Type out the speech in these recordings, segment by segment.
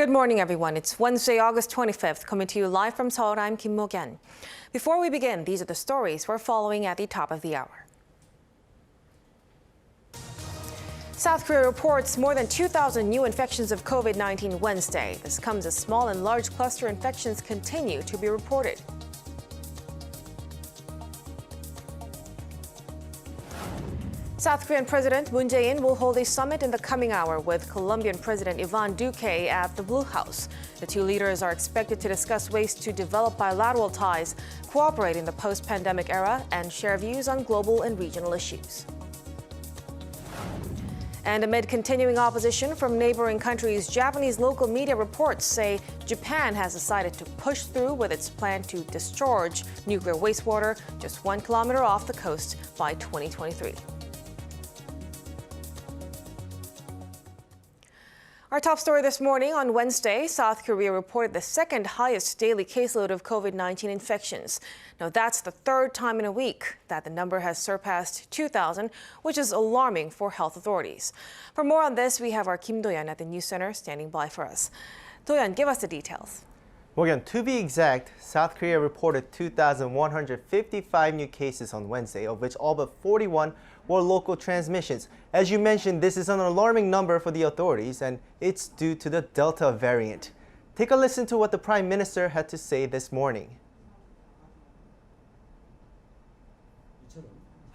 Good morning, everyone. It's Wednesday, August 25th, coming to you live from Seoul. I'm Kim Mo-kyen. Before we begin, these are the stories we're following at the top of the hour. South Korea reports more than 2,000 new infections of COVID-19 Wednesday. This comes as small and large cluster infections continue to be reported. South Korean President Moon Jae-in will hold a summit in the coming hour with Colombian President Ivan Duque at the Blue House. The two leaders are expected to discuss ways to develop bilateral ties, cooperate in the post-pandemic era, and share views on global and regional issues. And amid continuing opposition from neighboring countries, Japanese local media reports say Japan has decided to push through with its plan to discharge nuclear wastewater just 1 kilometer off the coast by 2023. Our top story this morning: on Wednesday, South Korea reported the second highest daily caseload of COVID-19 infections. Now, that's the third time in a week that the number has surpassed 2,000, which is alarming for health authorities. For more on this, we have our Kim Do-yeon at the News Center standing by for us. Do-yeon, give us the details. Morgan, to be exact, South Korea reported 2,155 new cases on Wednesday, of which all but 41 were local transmissions. As you mentioned, this is an alarming number for the authorities, and it's due to the Delta variant. Take a listen to what the Prime Minister had to say this morning.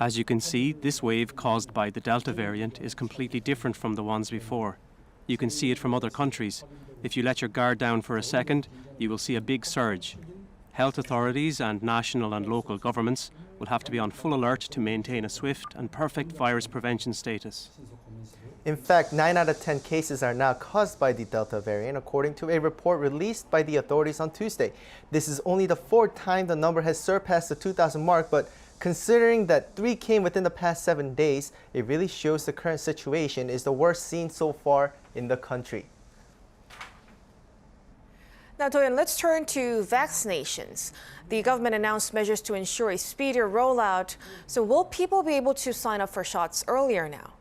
As you can see, this wave caused by the Delta variant is completely different from the ones before. You can see it from other countries. If you let your guard down for a second, you will see a big surge. Health authorities and national and local governments will have to be on full alert to maintain a swift and perfect virus prevention status. In fact, 9 out of 10 cases are now caused by the Delta variant, according to a report released by the authorities on Tuesday. This is only the 4th time the number has surpassed the 2,000 mark, but considering that 3 came within the past 7 days, it really shows the current situation is the worst seen so far in the country. Now, Do-yeon, let's turn to vaccinations. The government announced measures to ensure a speedier rollout. So will people be able to sign up for shots earlier now?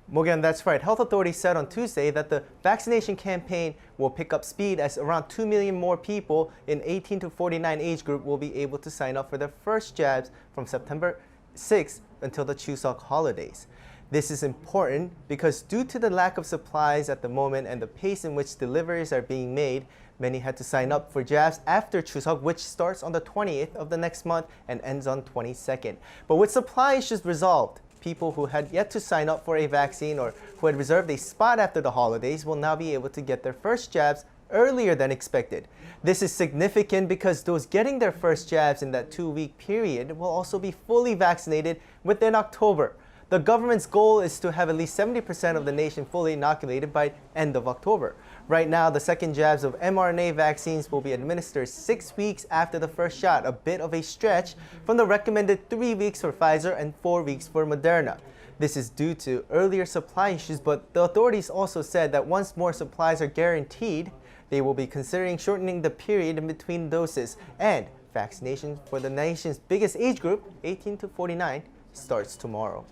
Morgan, that's right. Health authorities said on Tuesday that the vaccination campaign will pick up speed as around 2 million more people in 18 to 49 age group will be able to sign up for their first jabs from September 6th until the Chuseok holidays. This is important because due to the lack of supplies at the moment and the pace in which deliveries are being made, many had to sign up for jabs after Chuseok, which starts on the 20th of the next month and ends on 22nd. But with supply issues resolved, people who had yet to sign up for a vaccine or who had reserved a spot after the holidays will now be able to get their first jabs earlier than expected. This is significant because those getting their first jabs in that 2-week period will also be fully vaccinated within October. The government's goal is to have at least 70% of the nation fully inoculated by end of October. Right now, the second jabs of mRNA vaccines will be administered 6 weeks after the first shot, a bit of a stretch from the recommended 3 weeks for Pfizer and 4 weeks for Moderna. This is due to earlier supply issues, but the authorities also said that once more supplies are guaranteed, they will be considering shortening the period in between doses, and vaccination for the nation's biggest age group, 18 to 49, starts tomorrow.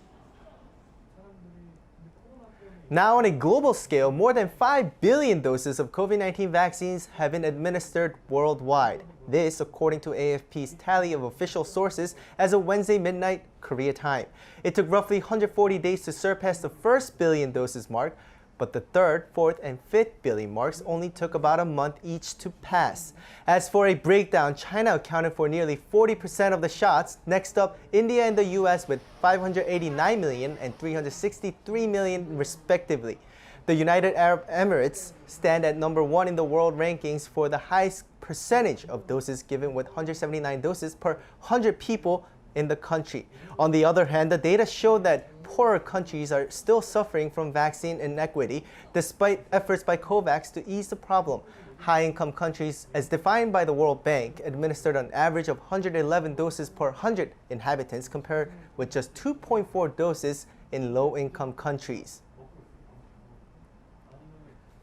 Now, on a global scale, more than 5 billion doses of COVID-19 vaccines have been administered worldwide. This, according to AFP's tally of official sources, as of Wednesday midnight Korea time. It took roughly 140 days to surpass the first billion doses mark, but the 3rd, 4th, and 5th billion marks only took about a month each to pass. As for a breakdown, China accounted for nearly 40% of the shots. Next up, India and the US with 589 million and 363 million respectively. The United Arab Emirates stand at number 1 in the world rankings for the highest percentage of doses given, with 179 doses per 100 people in the country. On the other hand, the data show that poorer countries are still suffering from vaccine inequity despite efforts by COVAX to ease the problem. High-income countries, as defined by the World Bank, administered an average of 111 doses per 100 inhabitants compared with just 2.4 doses in low-income countries.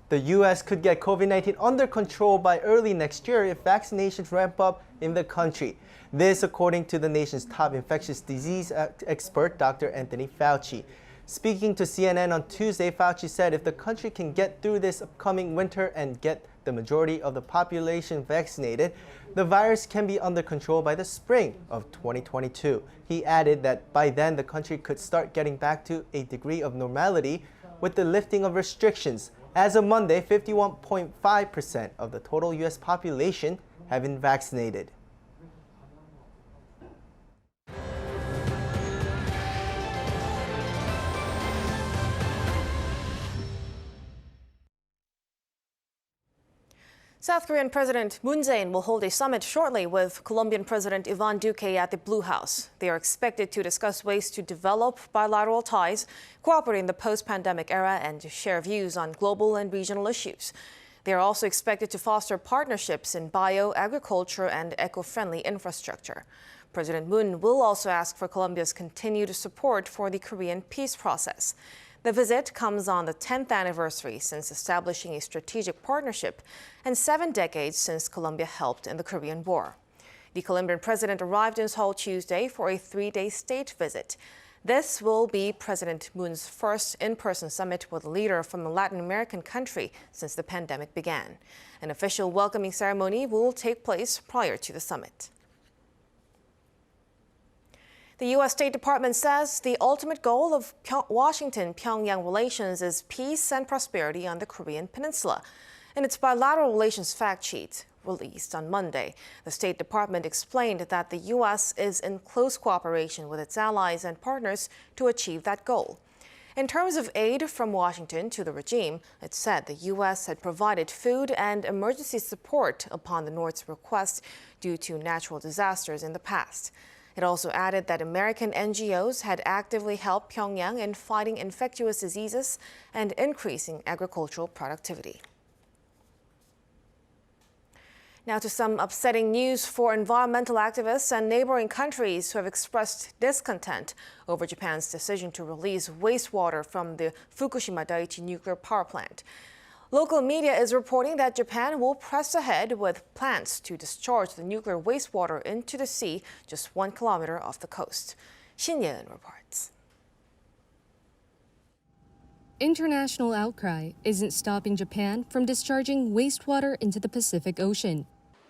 The U.S. could get COVID-19 under control by early next year if vaccinations ramp up in the country. This, according to the nation's top infectious disease expert, Dr. Anthony Fauci. Speaking to CNN on Tuesday, Fauci said if the country can get through this upcoming winter and get the majority of the population vaccinated, the virus can be under control by the spring of 2022. He added that by then the country could start getting back to a degree of normality with the lifting of restrictions. As of Monday, 51.5% of the total U.S. population have been vaccinated. South Korean President Moon Jae-in will hold a summit shortly with Colombian President Iván Duque at the Blue House. They are expected to discuss ways to develop bilateral ties, cooperate in the post-pandemic era, and to share views on global and regional issues. They are also expected to foster partnerships in bio, agriculture, and eco-friendly infrastructure. President Moon will also ask for Colombia's continued support for the Korean peace process. The visit comes on the 10th anniversary since establishing a strategic partnership and 7 decades since Colombia helped in the Korean War. The Colombian president arrived in Seoul Tuesday for a 3-day state visit. This will be President Moon's first in-person summit with a leader from a Latin American country since the pandemic began. An official welcoming ceremony will take place prior to the summit. The U.S. State Department says the ultimate goal of Washington-Pyongyang relations is peace and prosperity on the Korean Peninsula. In its bilateral relations fact sheet released on Monday, the State Department explained that the U.S. is in close cooperation with its allies and partners to achieve that goal. In terms of aid from Washington to the regime, it said the U.S. had provided food and emergency support upon the North's request due to natural disasters in the past. It also added that American NGOs had actively helped Pyongyang in fighting infectious diseases and increasing agricultural productivity. Now to some upsetting news for environmental activists and neighboring countries who have expressed discontent over Japan's decision to release wastewater from the Fukushima Daiichi nuclear power plant. Local media is reporting that Japan will press ahead with plans to discharge the nuclear wastewater into the sea just 1 kilometer off the coast. Shin Yeun reports. International outcry isn't stopping Japan from discharging wastewater into the Pacific Ocean.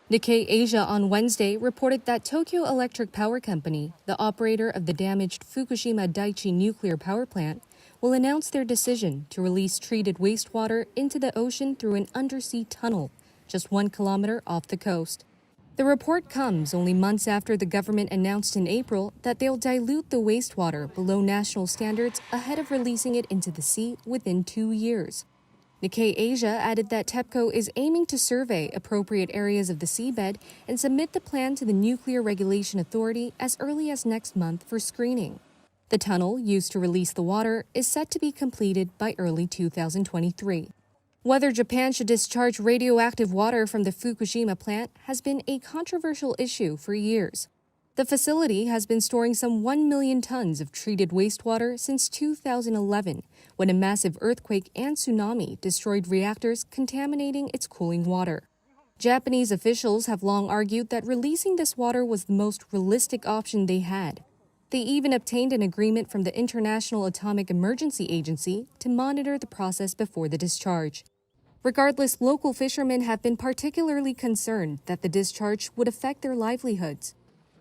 Nikkei Asia on Wednesday reported that Tokyo Electric Power Company, the operator of the damaged Fukushima Daiichi nuclear power plant, will announce their decision to release treated wastewater into the ocean through an undersea tunnel just 1 kilometer off the coast. The report comes only months after the government announced in April that they'll dilute the wastewater below national standards ahead of releasing it into the sea within 2 years. Nikkei Asia added that TEPCO is aiming to survey appropriate areas of the seabed and submit the plan to the Nuclear Regulation Authority as early as next month for screening. The tunnel used to release the water is set to be completed by early 2023. Whether Japan should discharge radioactive water from the Fukushima plant has been a controversial issue for years. The facility has been storing some 1 million tons of treated wastewater since 2011, when a massive earthquake and tsunami destroyed reactors, contaminating its cooling water. Japanese officials have long argued that releasing this water was the most realistic option they had. They even obtained an agreement from the International Atomic Emergency Agency to monitor the process before the discharge. Regardless, local fishermen have been particularly concerned that the discharge would affect their livelihoods.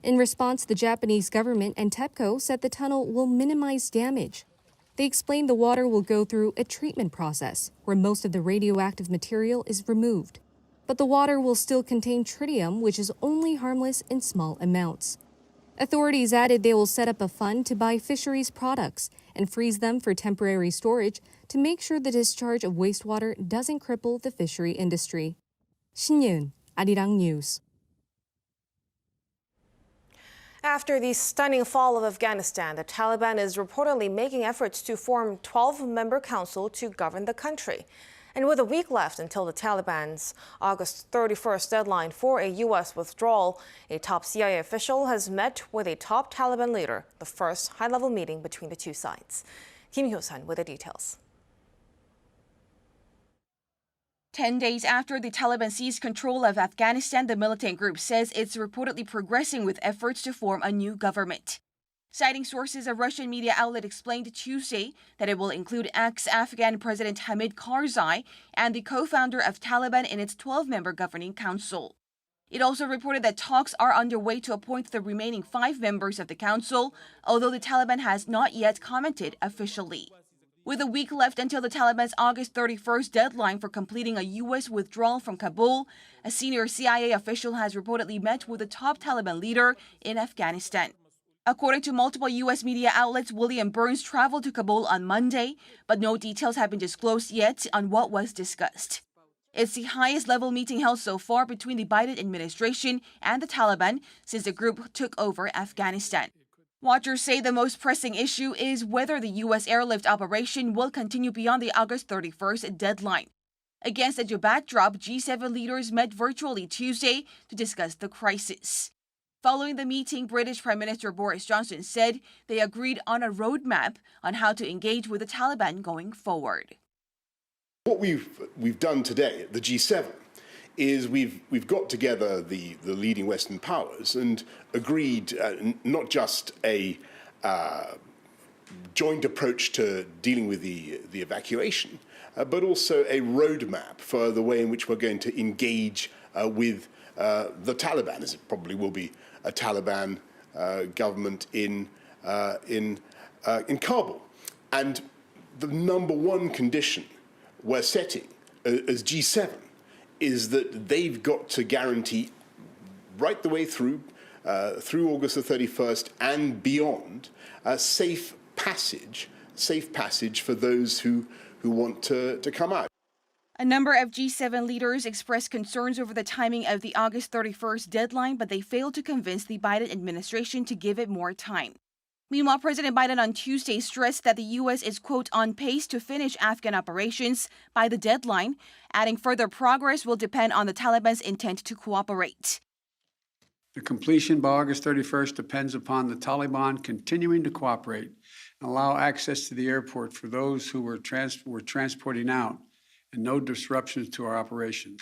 In response, the Japanese government and TEPCO said the tunnel will minimize damage. They explained the water will go through a treatment process where most of the radioactive material is removed. But the water will still contain tritium, which is only harmless in small amounts. Authorities added they will set up a fund to buy fisheries products and freeze them for temporary storage to make sure the discharge of wastewater doesn't cripple the fishery industry. Shin Yeun, Arirang News. After the stunning fall of Afghanistan, the Taliban is reportedly making efforts to form a 12-member council to govern the country. And with a week left until the Taliban's August 31st deadline for a U.S. withdrawal, a top CIA official has met with a top Taliban leader, the first high-level meeting between the two sides. Kim Hyo-sun with the details. 10 days after the Taliban seized control of Afghanistan, the militant group says it's reportedly progressing with efforts to form a new government. Citing sources, a Russian media outlet explained Tuesday that it will include ex-Afghan President Hamid Karzai and the co-founder of Taliban in its 12-member governing council. It also reported that talks are underway to appoint the remaining 5 members of the council, although the Taliban has not yet commented officially. With a week left until the Taliban's August 31st deadline for completing a U.S. withdrawal from Kabul, a senior CIA official has reportedly met with the top Taliban leader in Afghanistan. According to multiple U.S. media outlets, William Burns traveled to Kabul on Monday, but no details have been disclosed yet on what was discussed. It's the highest-level meeting held so far between the Biden administration and the Taliban since the group took over Afghanistan. Watchers say the most pressing issue is whether the U.S. airlift operation will continue beyond the August 31st deadline. Against such a backdrop, G7 leaders met virtually Tuesday to discuss the crisis. Following the meeting, British Prime Minister Boris Johnson said they agreed on a roadmap on how to engage with the Taliban going forward. What we've done today at the G7 is we've got together the leading Western powers and agreed not just a joint approach to dealing with the evacuation, but also a roadmap for the way in which we're going to engage with the Taliban, as it probably will be a Taliban government in Kabul. And the number one condition we're setting as G7 is that they've got to guarantee right the way through August the 31st and beyond safe passage for those who want to come out. A number of G7 leaders expressed concerns over the timing of the August 31st deadline, but they failed to convince the Biden administration to give it more time. Meanwhile, President Biden on Tuesday stressed that the U.S. is, quote, on pace to finish Afghan operations by the deadline, adding further progress will depend on the Taliban's intent to cooperate. The completion by August 31st depends upon the Taliban continuing to cooperate and allow access to the airport for those who were transporting out and no disruptions to our operations.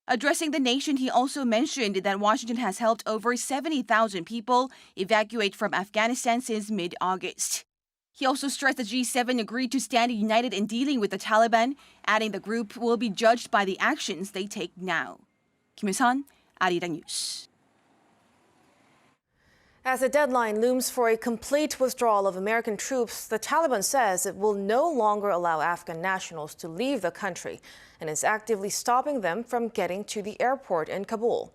Addressing the nation, he also mentioned that Washington has helped over 70,000 people evacuate from Afghanistan since mid-August. He also stressed the G7 agreed to stand united in dealing with the Taliban, adding the group will be judged by the actions they take now. Kim Il-sun, Arirang News. As the deadline looms for a complete withdrawal of American troops, the Taliban says it will no longer allow Afghan nationals to leave the country and is actively stopping them from getting to the airport in Kabul.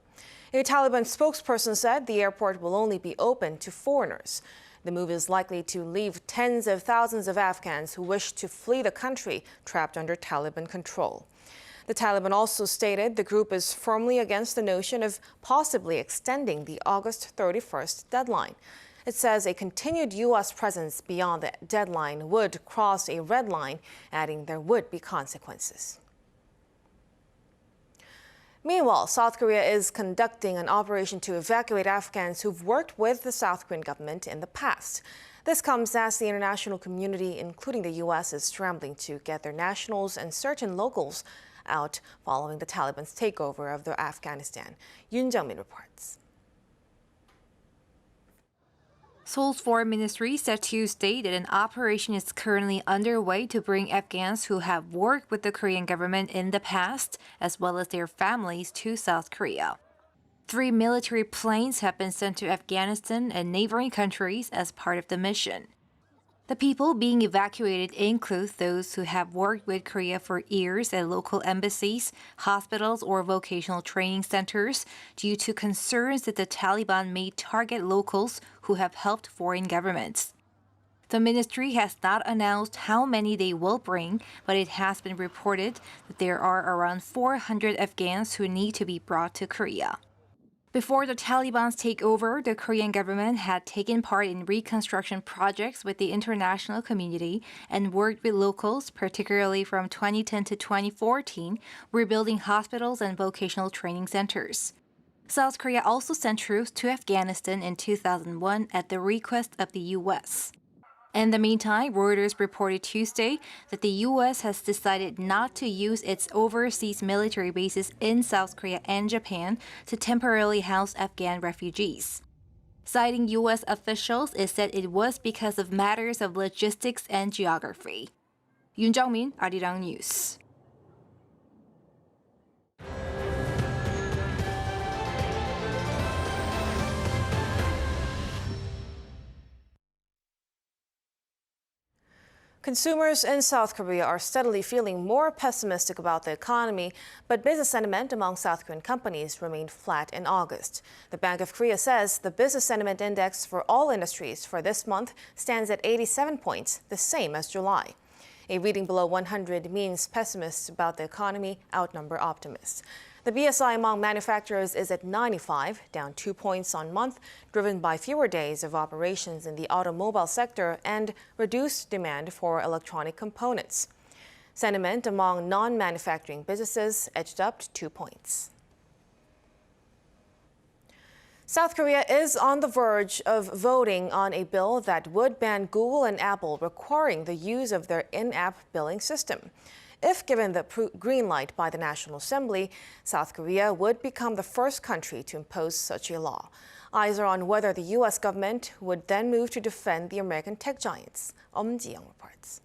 A Taliban spokesperson said the airport will only be open to foreigners. The move is likely to leave tens of thousands of Afghans who wish to flee the country trapped under Taliban control. The Taliban also stated the group is firmly against the notion of possibly extending the August 31st deadline. It says a continued U.S. presence beyond the deadline would cross a red line, adding there would be consequences. Meanwhile, South Korea is conducting an operation to evacuate Afghans who've worked with the South Korean government in the past. This comes as the international community, including the U.S., is scrambling to get their nationals and certain locals out following the Taliban's takeover of Afghanistan. Yoon Jung-min reports. Seoul's foreign ministry said Tuesday that an operation is currently underway to bring Afghans who have worked with the Korean government in the past, as well as their families, to South Korea. 3 military planes have been sent to Afghanistan and neighboring countries as part of the mission. The people being evacuated include those who have worked with Korea for years at local embassies, hospitals, or vocational training centers due to concerns that the Taliban may target locals who have helped foreign governments. The ministry has not announced how many they will bring, but it has been reported that there are around 400 Afghans who need to be brought to Korea. Before the Taliban's takeover, the Korean government had taken part in reconstruction projects with the international community and worked with locals, particularly from 2010 to 2014, rebuilding hospitals and vocational training centers. South Korea also sent troops to Afghanistan in 2001 at the request of the U.S. In the meantime, Reuters reported Tuesday that the U.S. has decided not to use its overseas military bases in South Korea and Japan to temporarily house Afghan refugees. Citing U.S. officials, it said it was because of matters of logistics and geography. Yoon Jung-min, Arirang News. Consumers in South Korea are steadily feeling more pessimistic about the economy, but business sentiment among South Korean companies remained flat in August. The Bank of Korea says the business sentiment index for all industries for this month stands at 87 points, the same as July. A reading below 100 means pessimists about the economy outnumber optimists. The BSI among manufacturers is at 95, down 2 points on month, driven by fewer days of operations in the automobile sector and reduced demand for electronic components. Sentiment among non-manufacturing businesses edged up 2 points. South Korea is on the verge of voting on a bill that would ban Google and Apple requiring the use of their in-app billing system. If given the green light by the National Assembly, South Korea would become the first country to impose such a law. Eyes are on whether the U.S. government would then move to defend the American tech giants. Ji-young reports.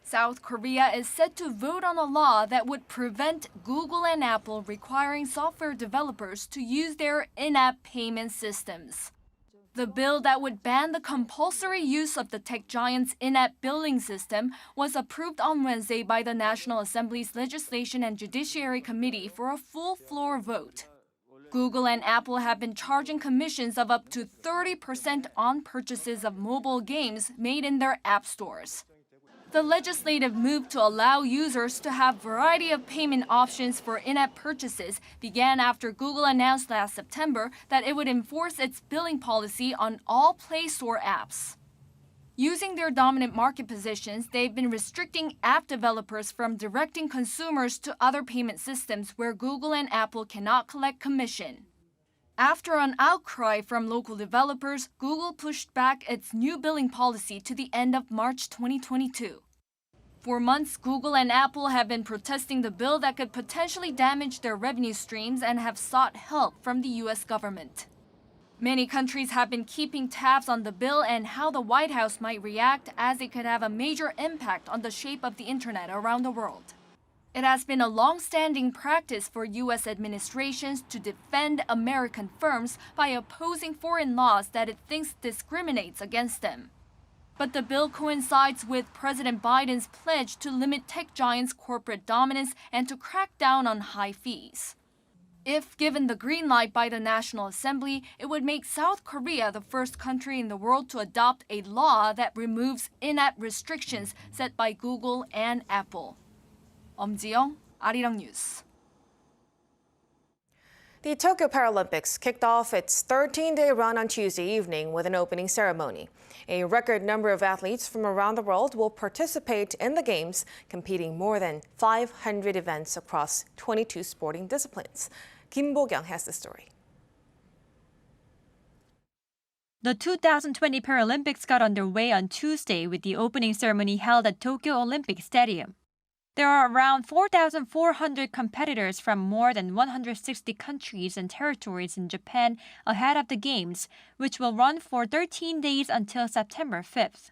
South Korea is set to vote on a law that would prevent Google and Apple requiring software developers to use their in-app payment systems. The bill that would ban the compulsory use of the tech giant's in-app billing system was approved on Wednesday by the National Assembly's Legislation and Judiciary Committee for a full floor vote. Google and Apple have been charging commissions of up to 30% on purchases of mobile games made in their app stores. The legislative move to allow users to have a variety of payment options for in-app purchases began after Google announced last September that it would enforce its billing policy on all Play Store apps. Using their dominant market positions, they've been restricting app developers from directing consumers to other payment systems where Google and Apple cannot collect commission. After an outcry from local developers, Google pushed back its new billing policy to the end of March 2022. For months, Google and Apple have been protesting the bill that could potentially damage their revenue streams and have sought help from the U.S. government. Many countries have been keeping tabs on the bill and how the White House might react, as it could have a major impact on the shape of the internet around the world. It has been a long-standing practice for U.S. administrations to defend American firms by opposing foreign laws that it thinks discriminates against them. But the bill coincides with President Biden's pledge to limit tech giants' corporate dominance and to crack down on high fees. If given the green light by the National Assembly, it would make South Korea the first country in the world to adopt a law that removes in-app restrictions set by Google and Apple. Ji-young, Arirang News. The Tokyo Paralympics kicked off its 13-day run on Tuesday evening with an opening ceremony. A record number of athletes from around the world will participate in the Games, competing more than 500 events across 22 sporting disciplines. Kim Bo-kyung has the story. The 2020 Paralympics got underway on Tuesday with the opening ceremony held at Tokyo Olympic Stadium. There are around 4,400 competitors from more than 160 countries and territories in Japan ahead of the Games, which will run for 13 days until September 5th.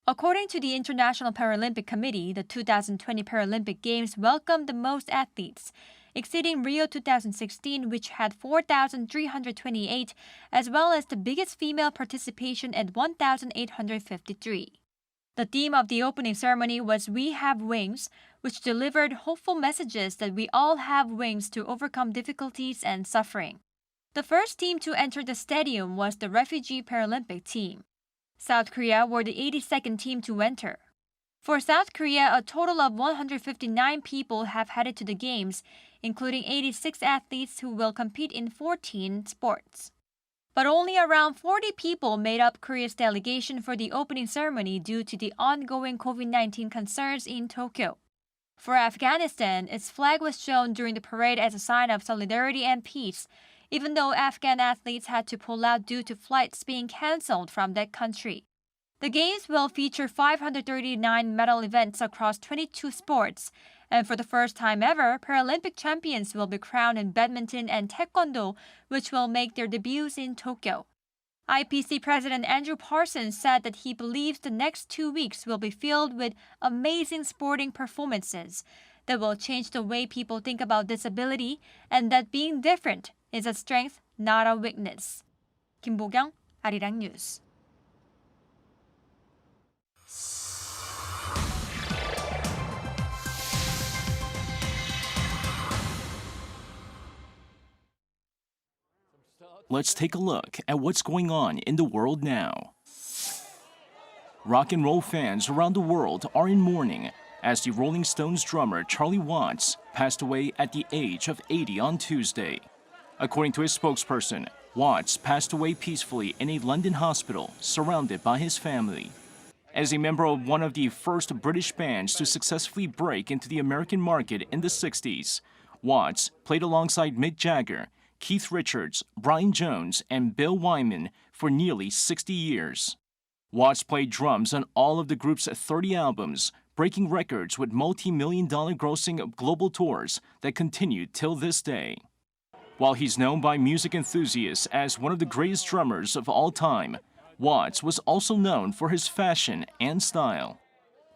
According to the International Paralympic Committee, the 2020 Paralympic Games welcomed the most athletes, exceeding Rio 2016, which had 4,328, as well as the biggest female participation at 1,853. The theme of the opening ceremony was We Have Wings, which delivered hopeful messages that we all have wings to overcome difficulties and suffering. The first team to enter the stadium was the refugee Paralympic team. South Korea were the 82nd team to enter. For South Korea, a total of 159 people have headed to the Games, including 86 athletes who will compete in 14 sports. But only around 40 people made up Korea's delegation for the opening ceremony due to the ongoing COVID-19 concerns in Tokyo. For Afghanistan, its flag was shown during the parade as a sign of solidarity and peace, even though Afghan athletes had to pull out due to flights being cancelled from that country. The Games will feature 539 medal events across 22 sports, And for the first time ever, Paralympic champions will be crowned in badminton and taekwondo, which will make their debuts in Tokyo. IPC President Andrew Parsons said that he believes the next 2 weeks will be filled with amazing sporting performances that will change the way people think about disability and that being different is a strength, not a weakness. 김보경, Arirang News. Let's take a look at what's going on in the world now. Rock and roll fans around the world are in mourning as the Rolling Stones drummer Charlie Watts passed away at the age of 80 on Tuesday. According to his spokesperson, Watts passed away peacefully in a London hospital surrounded by his family. As a member of one of the first British bands to successfully break into the American market in the 60s, Watts played alongside Mick Jagger, Keith Richards, Brian Jones, and Bill Wyman for nearly 60 years. Watts played drums on all of the group's 30 albums, breaking records with multi-million-dollar grossing global tours that continue till this day. While he's known by music enthusiasts as one of the greatest drummers of all time, Watts was also known for his fashion and style.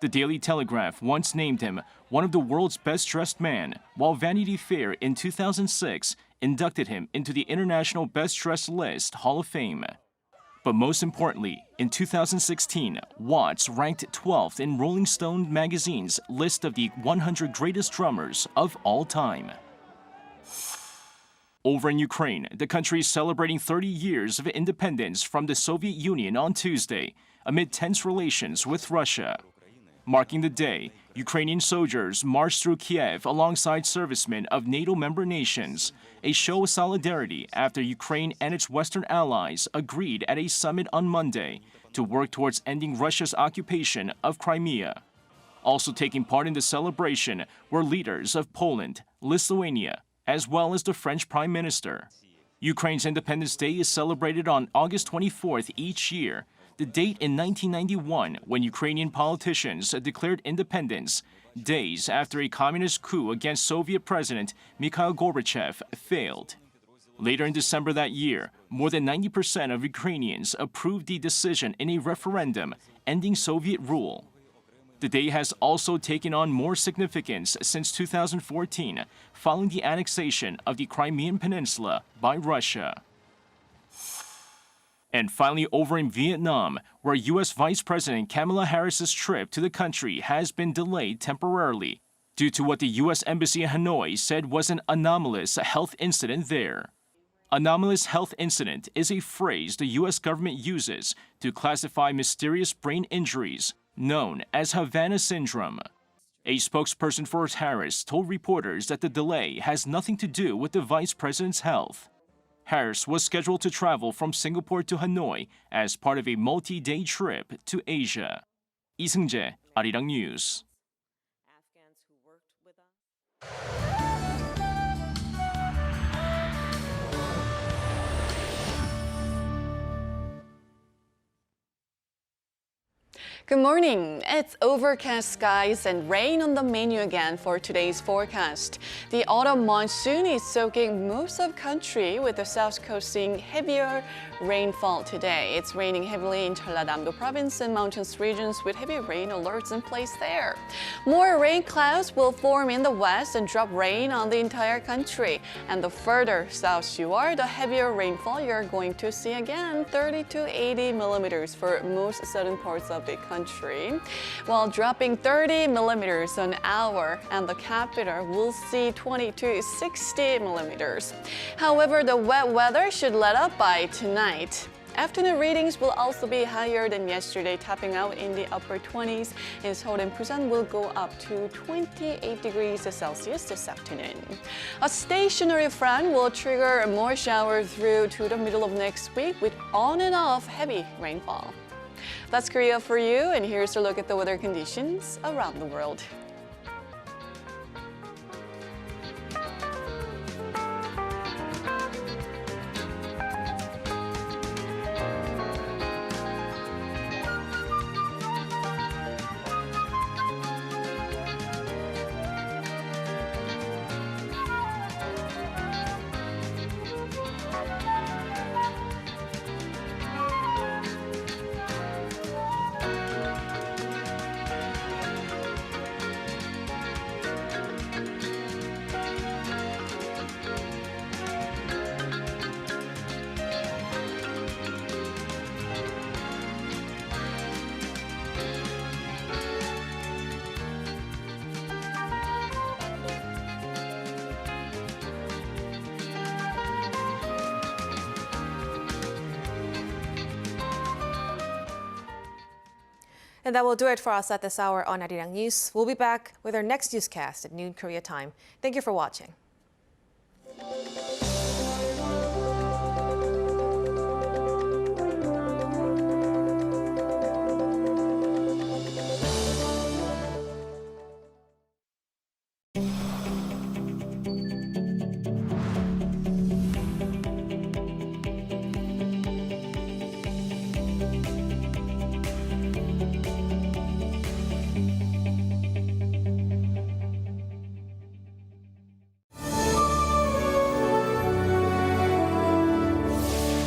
The Daily Telegraph once named him one of the world's best-dressed men, while Vanity Fair in 2006 inducted him into the International Best Dressed List Hall of Fame. But most importantly, in 2016, Watts ranked 12th in Rolling Stone magazine's list of the 100 greatest drummers of all time. Over in Ukraine, the country is celebrating 30 years of independence from the Soviet Union on Tuesday, amid tense relations with Russia. Marking the day, Ukrainian soldiers marched through Kiev alongside servicemen of NATO member nations, a show of solidarity after Ukraine and its Western allies agreed at a summit on Monday to work towards ending Russia's occupation of Crimea. Also taking part in the celebration were leaders of Poland, Lithuania, as well as the French Prime Minister. Ukraine's Independence Day is celebrated on August 24th each year, the date in 1991 when Ukrainian politicians declared independence, days after a communist coup against Soviet President Mikhail Gorbachev failed. Later in December that year, more than 90% of Ukrainians approved the decision in a referendum ending Soviet rule. The day has also taken on more significance since 2014, following the annexation of the Crimean Peninsula by Russia. And finally, over in Vietnam, where U.S. Vice President Kamala Harris's trip to the country has been delayed temporarily due to what the U.S. Embassy in Hanoi said was an anomalous health incident there. Anomalous health incident is a phrase the U.S. government uses to classify mysterious brain injuries known as Havana syndrome. A spokesperson for Harris told reporters that the delay has nothing to do with the vice president's health. Harris was scheduled to travel from Singapore to Hanoi as part of a multi-day trip to Asia. 이승재, Arirang News. Afghans who worked with us. Good morning. It's overcast skies and rain on the menu again for today's forecast. The autumn monsoon is soaking most of the country, with the south coast seeing heavier rainfall today. It's raining heavily in Jeollanam-do province and mountainous regions with heavy rain alerts in place there. More rain clouds will form in the west and drop rain on the entire country. And the further south you are, the heavier rainfall you're going to see again, 30 to 80 millimeters for most southern parts of the country, while dropping 30 millimeters an hour, and the capital will see 20 to 60 millimeters. However, the wet weather should let up by tonight. Afternoon readings will also be higher than yesterday, topping out in the upper 20s. In Seoul and Busan will go up to 28 degrees Celsius this afternoon. A stationary front will trigger more showers through to the middle of next week with on and off heavy rainfall. That's Korea for you, and here's a look at the weather conditions around the world. And that will do it for us at this hour on Arirang News. We'll be back with our next newscast at noon Korea time. Thank you for watching.